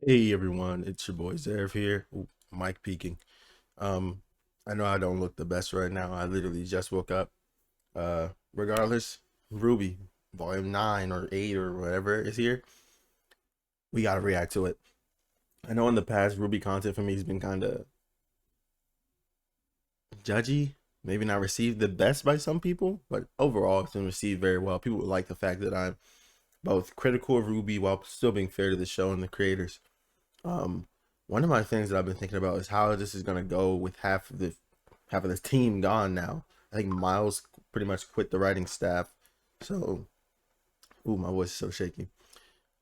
Hey everyone, it's your boy Zereph here. Ooh, Mike peeking. Um, I know I don't look the best right now. I literally just woke up. Regardless, Ruby, volume 9 or 8 or whatever is here. We gotta react to it. I know in the past Ruby content for me has been kind of judgy, maybe not received the best by some people, but overall it's been received very well. People like the fact that I'm both critical of Ruby while still being fair to the show and the creators. Um, One of my things that I've been thinking about is how this is gonna go with half of the team gone now. I think Miles pretty much quit the writing staff. So, ooh, my voice is so shaky.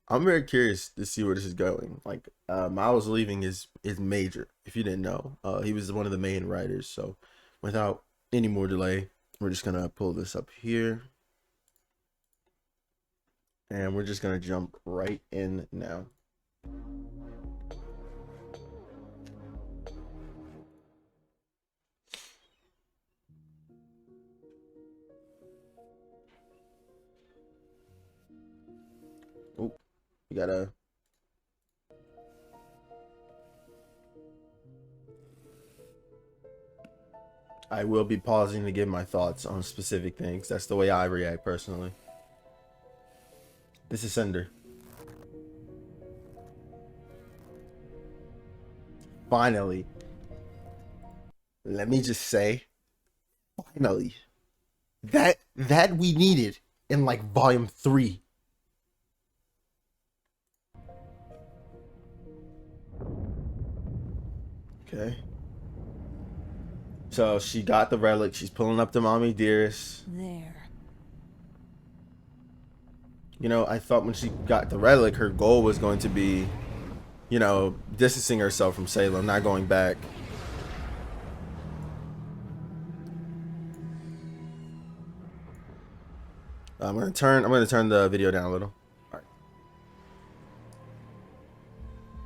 I'm very curious to see where this is going. Like, Miles leaving is major. If you didn't know, he was one of the main writers. So, without any more delay, we're just gonna pull this up here, and we're just gonna jump right in now. Oh, you gotta. I will be pausing to give my thoughts on specific things. That's the way I react personally. This is Cinder. Finally, let me just say, finally, that we needed in like volume 3. Okay. So she got the relic. She's pulling up to mommy dearest. There. You know, I thought when she got the relic, her goal was going to be, distancing herself from Salem, not going back. I'm gonna turn the video down a little. All right.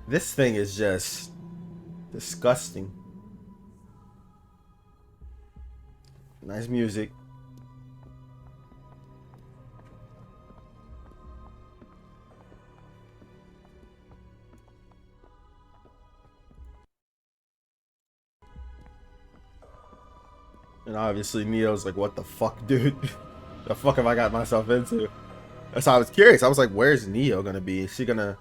This thing is just disgusting. Nice music. And obviously Neo's like, what the fuck, dude? The fuck have I got myself into? That's why I was curious. I was like, where's Neo gonna be? Is she gonna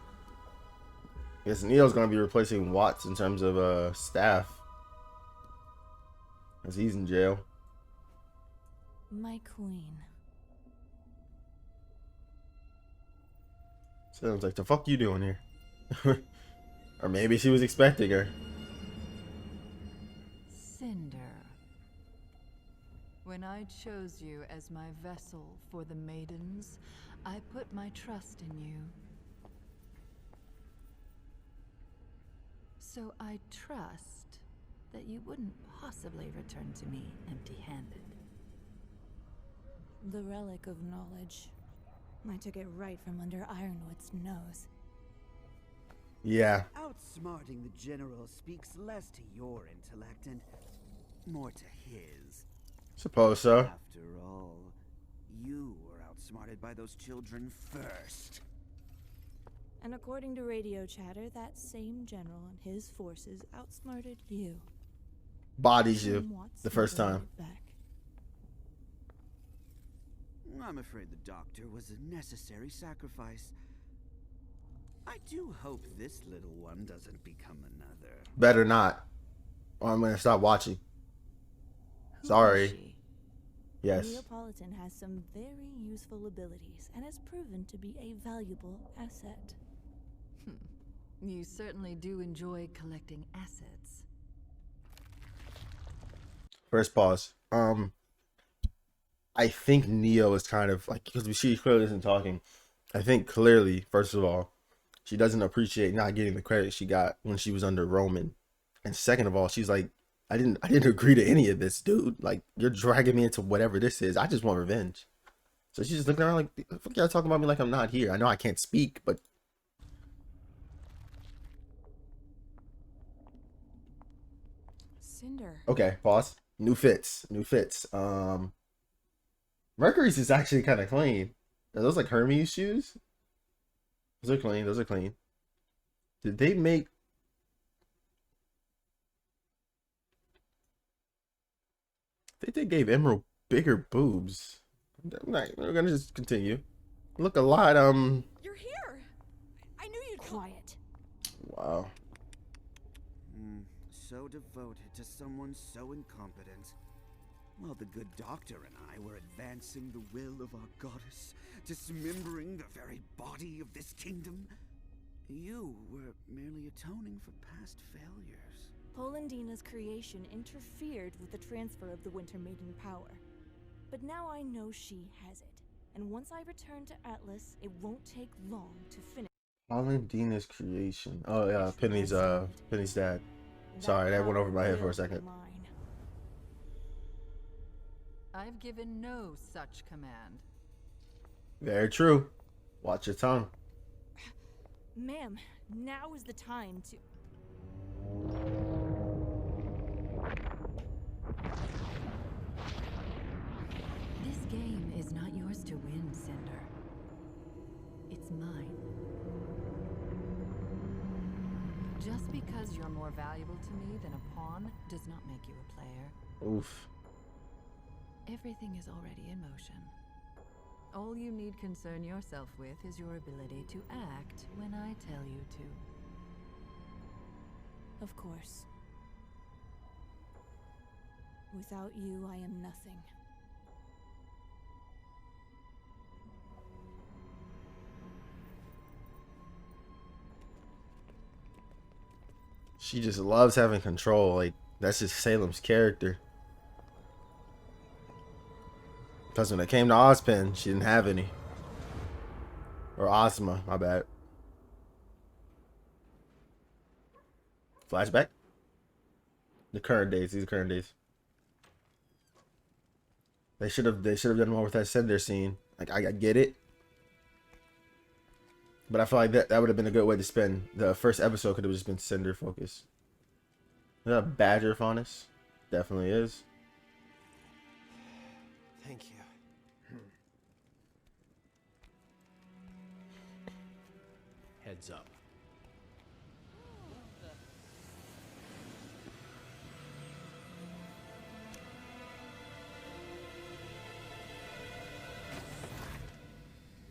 I guess Neo's gonna be replacing Watts in terms of staff. As he's in jail. My queen. Sounds like the fuck you doing here? Or maybe she was expecting her. Cinder. When I chose you as my vessel for the maidens, I put my trust in you. So I trust that you wouldn't possibly return to me empty-handed. The relic of knowledge. I took it right from under Ironwood's nose. Yeah. Outsmarting the general speaks less to your intellect and more to his. Suppose so. After all, you were outsmarted by those children first. And according to radio chatter, that same general and his forces outsmarted you. Bodies you Whom Watts the first never time. wrote back. I'm afraid the doctor was a necessary sacrifice. I do hope this little one doesn't become another. Better not. Or I'm gonna stop watching. Who Sorry. is she? Yes. Neapolitan has some very useful abilities and has proven to be a valuable asset. You certainly do enjoy collecting assets. First pause. I think Neo is kind of like, because she clearly isn't talking. I think clearly, first of all, she doesn't appreciate not getting the credit she got when she was under Roman. And second of all, she's like, I didn't agree to any of this, dude. Like, you're dragging me into whatever this is. I just want revenge. So she's just looking around like, the fuck y'all talking about me like I'm not here. I know I can't speak, but Cinder. okay, pause. New fits. New fits. Mercury's is actually kind of clean. Are those like Hermes shoes? Those are clean. Those are clean. Did they make? I think they gave Emerald bigger boobs. We're gonna just continue. Look a lot. You're here! I knew you'd quiet. Wow. So devoted to someone so incompetent. While the good doctor and I were advancing the will of our goddess, dismembering the very body of this kingdom, you were merely atoning for past failures. Polendina's creation interfered with the transfer of the Winter Maiden power. But now I know she has it. And once I return to Atlas, it won't take long to finish. Valentina's creation. Oh yeah, Penny's dad. Sorry, that went over my head for a second. I've given no such command. Very true. Watch your tongue. Ma'am, now is the time to... This game is not yours to win, Cinder. It's mine. Just because you're more valuable to me than a pawn does not make you a player. Oof. Everything is already in motion. All you need concern yourself with is your ability to act when I tell you to. Of course. Without you, I am nothing. She just loves having control. Like, that's just Salem's character. Because when it came to Ozpin, she didn't have any. Or Ozma, my bad. Flashback? The current days, these are current days. They should have done more with that Cinder scene. Like, I get it. But I feel like that would have been a good way to spend the first episode. Could have just been Cinder focus. Is that a badger faunus? Definitely is. Thank you. Heads up.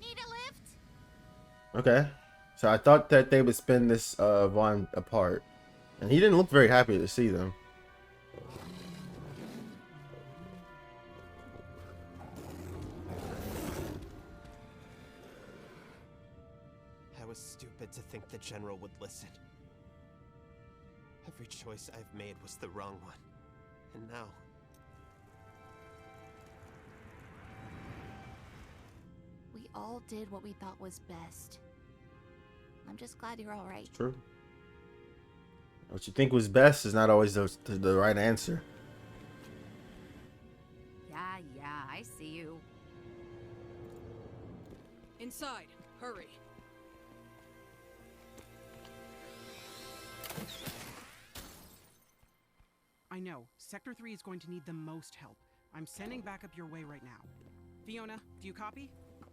Need a lift? Okay. So I thought that they would spend this Vaughn apart. And he didn't look very happy to see them. I was stupid to think the General would listen. Every choice I've made was the wrong one. And now... We all did what we thought was best. I'm just glad you're all right. True. What you think was best is not always the right answer. Yeah, I see you. Inside, hurry. I know, Sector 3 is going to need the most help. I'm sending backup your way right now. Fiona, do you copy?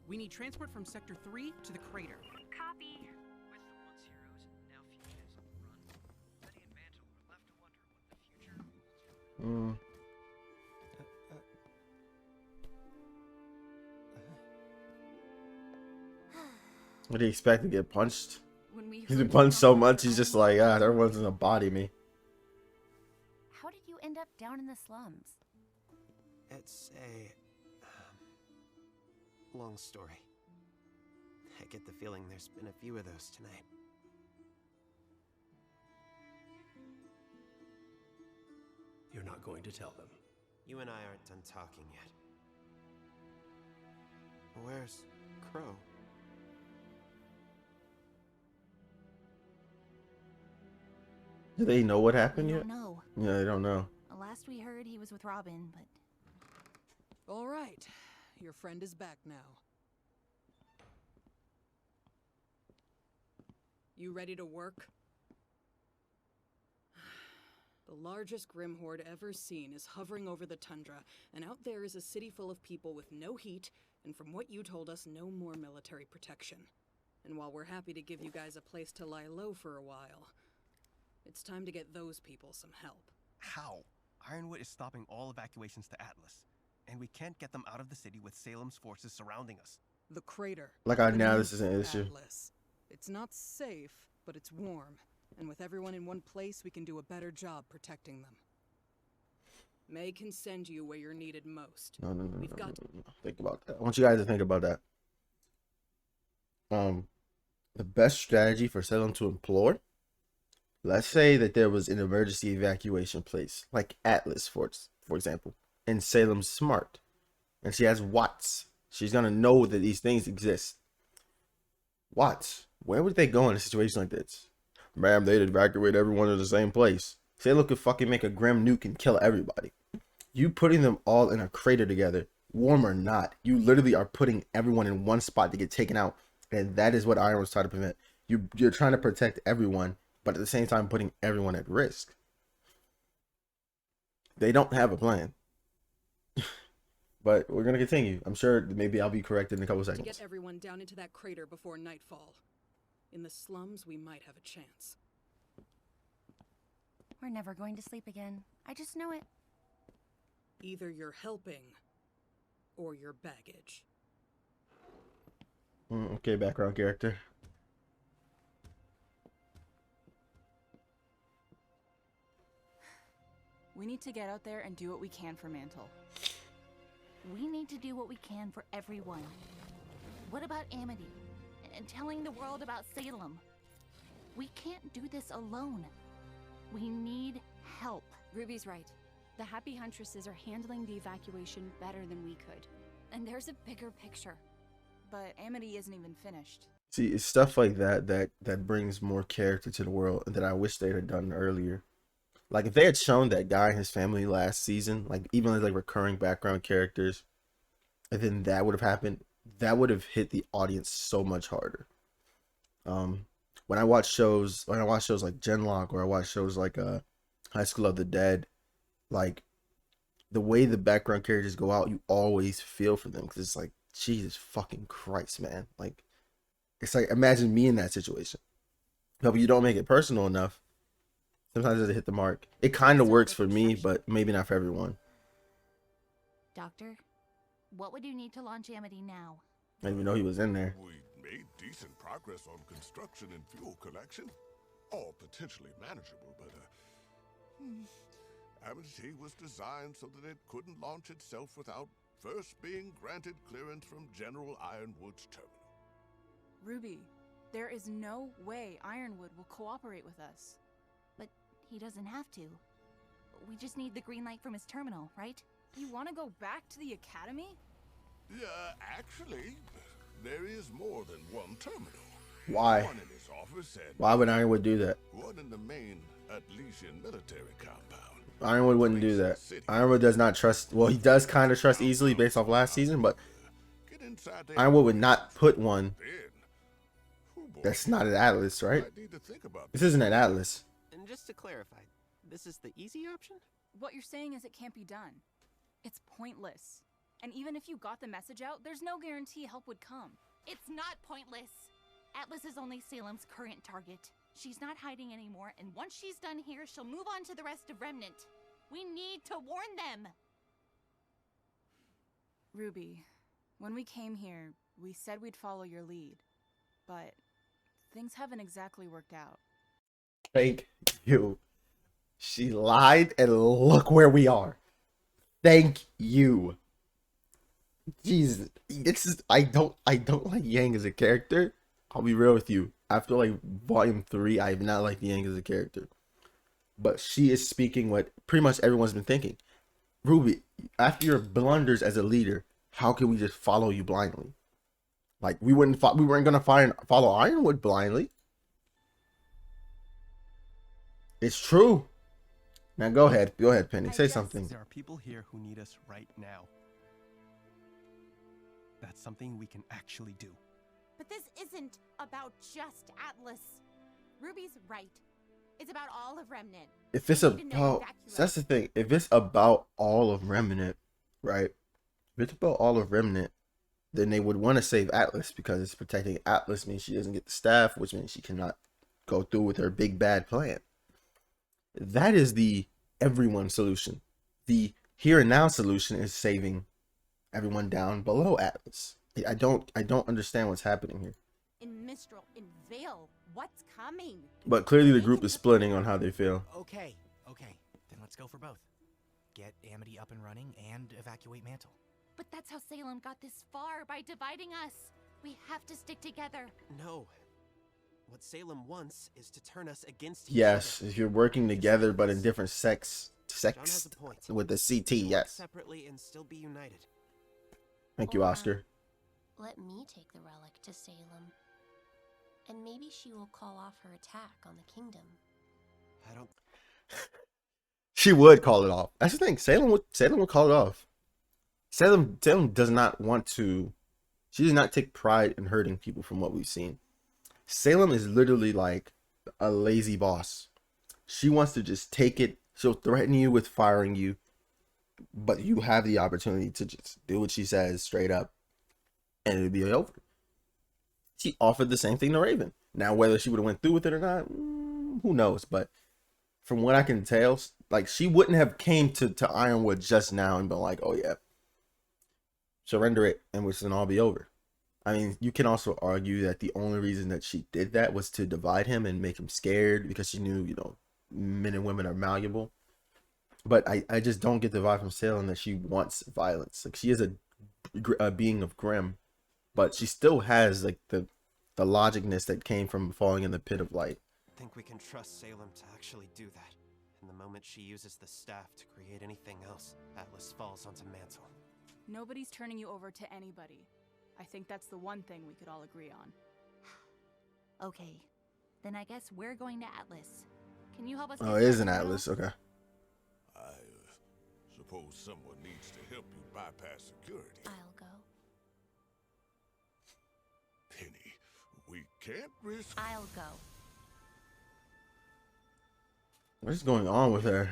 We need transport from Sector 3 to the crater. Copy. With the once heroes, now fugitives on the run, Betty and Mantle were left to wonder what the future holds for them. What do you expect to get punched? When we He's been heard punched so about much, the he's just island, like, ah, everyone's gonna body me. How did you end up down in the slums? It's a... long story. I get the feeling there's been a few of those tonight. You're not going to tell them. You and I aren't done talking yet. Where's Crow? Do they know what happened We yet? don't know. Yeah, they don't know. Last we heard, he was with Robin, but All right, your friend is back now. You ready to work? The largest Grim Horde ever seen is hovering over the tundra, and out there is a city full of people with no heat, and from what you told us, no more military protection. And while we're happy to give you guys a place to lie low for a while, it's time to get those people some help. How? Ironwood is stopping all evacuations to Atlas, and we can't get them out of the city with Salem's forces surrounding us. The crater. Like I The now new this is an issue. Atlas. It's not safe, but it's warm. And with everyone in one place, we can do a better job protecting them. May can send you where you're needed most. No. We've got Think about that. I want you guys to think about that. The best strategy for Salem to employ. Let's say that there was an emergency evacuation place, like Atlas, for example, and Salem's smart, and she has Watts. She's gonna know that these things exist. Watts, where would they go in a situation like this? Ma'am, they'd evacuate everyone to the same place. Salem could fucking make a grim nuke and kill everybody. You putting them all in a crater together, warm or not, you literally are putting everyone in one spot to get taken out, and that is what Iron was trying to prevent. You're trying to protect everyone, but at the same time putting everyone at risk. They don't have a plan. But we're gonna continue. I'm sure maybe I'll be corrected in a couple to seconds. get everyone down into that crater before nightfall. In the slums, we might have a chance. We're never going to sleep again. I just know it. Either you're helping, or you're baggage. Okay, background character. We need to get out there and do what we can for Mantle. We need to do what we can for everyone. What about Amity? And telling the world about Salem? We can't do this alone. We need help. Ruby's right. The Happy Huntresses are handling the evacuation better than we could. And there's a bigger picture. But Amity isn't even finished. See, it's stuff like that brings more character to the world that I wish they had done earlier. Like if they had shown that guy and his family last season, like even as like recurring background characters, and then that would have happened, that would have hit the audience so much harder. When I watch shows like Genlock, or I watch shows like High School of the Dead, like the way the background characters go out, you always feel for them because it's like, Jesus fucking Christ, man. Like it's like, imagine me in that situation. But you don't make it personal enough. Sometimes it doesn't hit the mark. It kind of works for me, but maybe not for everyone. Doctor, what would you need to launch Amity now? I didn't even know he was in there. We made decent progress on construction and fuel collection. All potentially manageable, but Amity was designed so that it couldn't launch itself without first being granted clearance from General Ironwood's terminal. Ruby, there is no way Ironwood will cooperate with us. But he doesn't have to. We just need the green light from his terminal, right? You want to go back to the academy? Yeah, actually, there is more than one terminal. Why? One in his office and Why would Ironwood do that? one in the main Atlesian military compound. Ironwood wouldn't do that. Ironwood does not trust. Well, he does kind of trust easily based off last season, but Ironwood would not put one that's not at Atlas, right? This isn't at Atlas. And just to clarify, this is the easy option? What you're saying is it can't be done. It's pointless. And even if you got the message out, there's no guarantee help would come. It's not pointless. Atlas is only Salem's current target. She's not hiding anymore, and once she's done here, she'll move on to the rest of Remnant. We need to warn them. Ruby, when we came here, we said we'd follow your lead. But things haven't exactly worked out. Thank you. She lied, and look where we are. Thank you. Jesus, this is I don't like Yang as a character. I'll be real with you. After like volume 3, I have not liked Yang as a character. But she is speaking what pretty much everyone's been thinking. Ruby, after your blunders as a leader, how can we just follow you blindly? Like we weren't gonna follow Ironwood blindly. It's true. Now go ahead, Penny. Say something. There are people here who need us right now. That's something we can actually do. But this isn't about just Atlas. Ruby's right. It's about all of Remnant. If it's about, that's the thing. If it's about all of Remnant, right? If it's about all of Remnant, then they would want to save Atlas because protecting Atlas means she doesn't get the staff, which means she cannot go through with her big bad plan. That is the everyone solution. The here and now solution is saving everyone down below Atlas. I don't understand what's happening here. In Mistral, in Vale, what's coming? But clearly the group is splitting on how they feel. Okay, then let's go for both. Get Amity up and running and evacuate Mantle. But that's how Salem got this far, by dividing us. We have to stick together. No. What Salem wants is to turn us against each Yes, other. if you're working together but in different sects John has a point. with the CT, Work yes. separately and still be united. Thank you, Oscar. Let me take the relic to Salem. And maybe she will call off her attack on the kingdom. I don't... She would call it off. That's the thing. Salem would call it off. Salem does not want to. She does not take pride in hurting people from what we've seen. Salem is literally like a lazy boss. She wants to just take it. She'll threaten you with firing you, but you have the opportunity to just do what she says straight up, and it'll be over. She offered the same thing to Raven. Now, whether she would have went through with it or not, who knows? But from what I can tell, like, she wouldn't have came to Ironwood just now and been like, oh yeah, surrender it and this can all be over. I mean, you can also argue that the only reason that she did that was to divide him and make him scared because she knew, you know, men and women are malleable. But I just don't get the vibe from Salem that she wants violence. Like, she is a being of Grimm, but she still has like the logicness that came from falling in the pit of light. I think we can trust Salem to actually do that. And the moment she uses the staff to create anything else, Atlas falls onto Mantle. Nobody's turning you over to anybody. I think that's the one thing we could all agree on. Okay, then I guess we're going to Atlas. Can you help us? Oh, it is an Atlas. Okay. I suppose someone needs to help you bypass security. I'll go. Penny, we can't risk... I'll go. What is going on with her?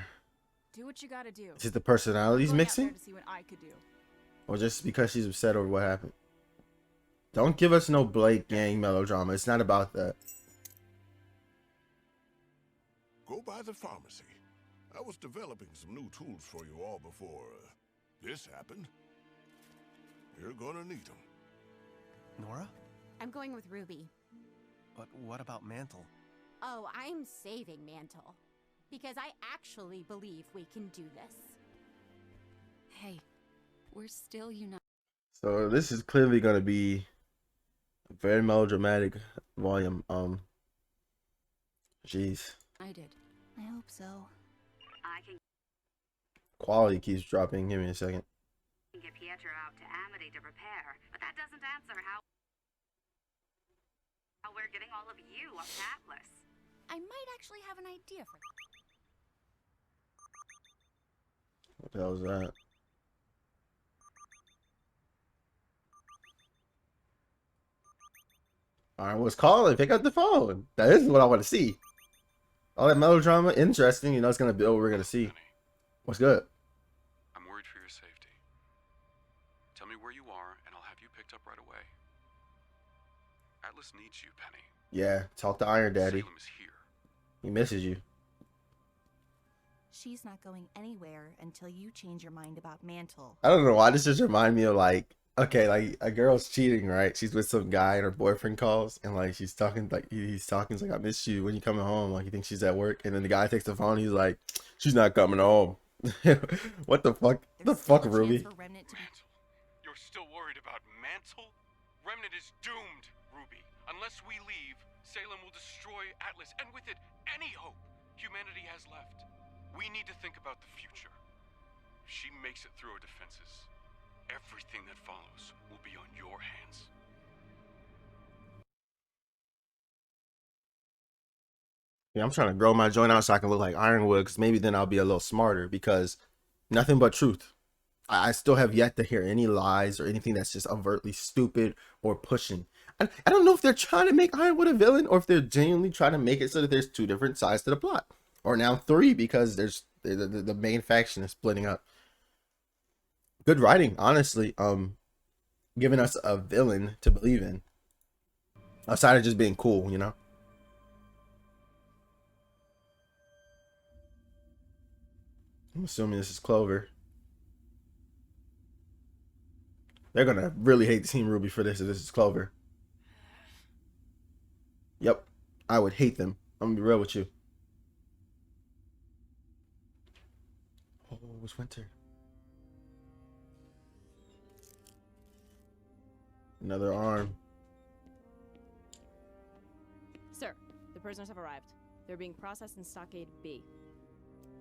Do what you gotta do. Is it the personalities I'm going out mixing? there to see what I could do. Or just because she's upset over what happened? Don't give us no Blake gang melodrama. It's not about that. Go by the pharmacy. I was developing some new tools for you all before this happened. You're gonna need them. Nora? I'm going with Ruby. But what about Mantle? Oh, I'm saving Mantle. Because I actually believe we can do this. Hey, we're still united. So this is clearly going to be a very melodramatic volume. Jeez. I did. I hope so. I can Quality keeps dropping. Give me a second. get Pietro out to Amity to repair, but that doesn't answer how we're getting all of you up to Atlas. I might actually have an idea for that. What the hell is that? Alright, what's calling? Pick up the phone. That is what I want to see. All that melodrama, interesting. You know, it's going to be what we're going to see. What's good? I'm worried for your safety. Tell me where you are, and I'll have you picked up right away. Atlas needs you, Penny. Yeah, talk to Iron Daddy. Salem is here. He misses you. She's not going anywhere until you change your mind about Mantle. I don't know why this just remind me of like, okay, like a girl's cheating, right? She's with some guy and her boyfriend calls and like she's talking, like he's talking, he's like, I miss you when you coming home. Like he thinks she's at work, and then the guy takes the phone, he's like, she's not coming home. What the fuck? The fuck, Ruby? Mantle. You're still worried about Mantle? Remnant is doomed, Ruby. Unless we leave, Salem will destroy Atlas, and with it, any hope humanity has left. We need to think about the future. If she makes it through her defenses, everything that follows will be on your hands. Yeah, I'm trying to grow my joint out so I can look like Ironwood, because maybe then I'll be a little smarter, because nothing but truth. I still have yet to hear any lies or anything that's just overtly stupid or pushing. I don't know if they're trying to make Ironwood a villain or if they're genuinely trying to make it so that there's two different sides to the plot. Or now three, because there's the main faction is splitting up. Good writing, honestly. giving us a villain to believe in. Outside of just being cool, you know? I'm assuming this is Clover. They're gonna really hate Team RWBY for this if this is Clover. Yep. I would hate them. I'm gonna be real with you. Oh, it's Winter. Another arm. Sir, the prisoners have arrived. They're being processed in Stockade B.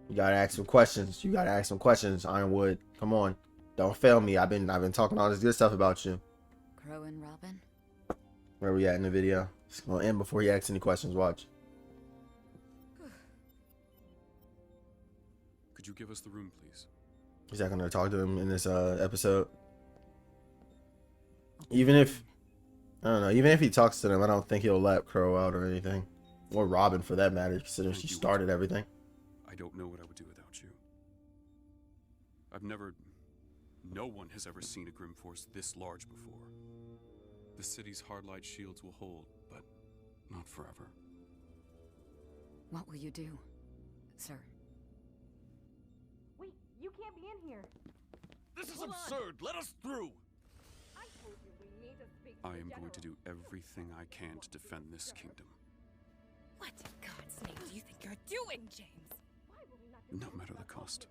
You gotta ask some questions. You gotta ask some questions, Ironwood. Come on. Don't fail me. I've been talking all this good stuff about you. Crow and Robin? Where we at in the video? It's gonna end before he asks any questions. Watch. Could you give us the room, please? He's not gonna talk to him in this episode. Even if, I don't know, even if he talks to them, I don't think he'll let Crow out or anything. Or Robin for that matter, considering she started everything. I don't know what I would do without you. No one has ever seen a Grim Force this large before. The city's hardlight shields will hold, but not forever. What will you do, sir? Wait, you can't be in here. This is absurd. Let us through. I told you we need to speak I am going to do everything I can to defend this kingdom, What in God's name do you think you're doing, James? no matter the cost.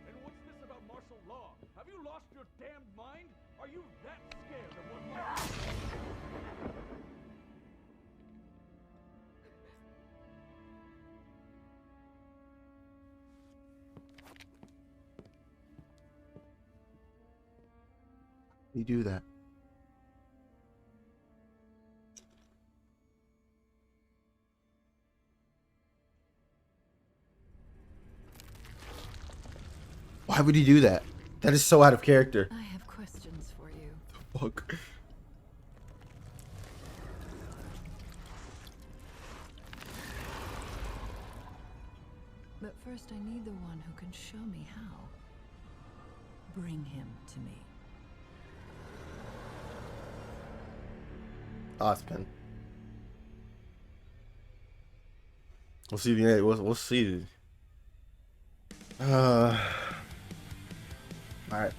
And what's this about martial law? Have you lost your damned mind? Are you that scared of what law? You do that. Why would he do that? That is so out of character. I have questions for you. Fuck. But first, I need the one who can show me how. Bring him to me. Ospen. We'll see the end. We'll see. All right.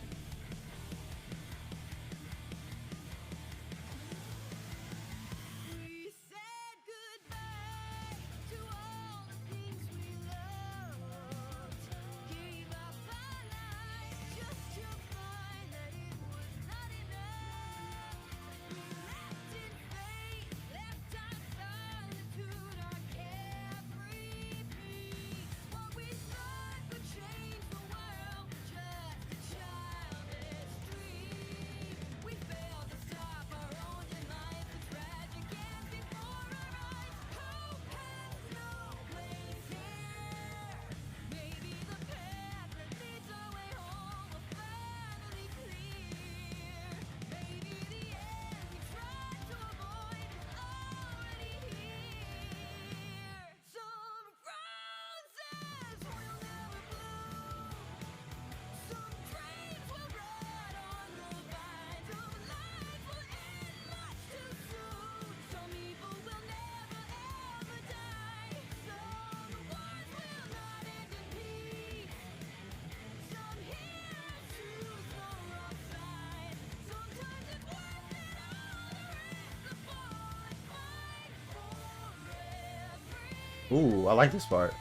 Ooh, I like this part.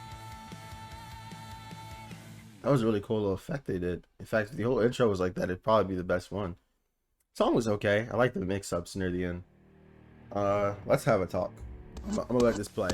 That was a really cool little effect they did. In fact, if the whole intro was like that, it'd probably be the best one. Song was okay. I like the mix-ups near the end. Let's have a talk. I'm gonna let this play.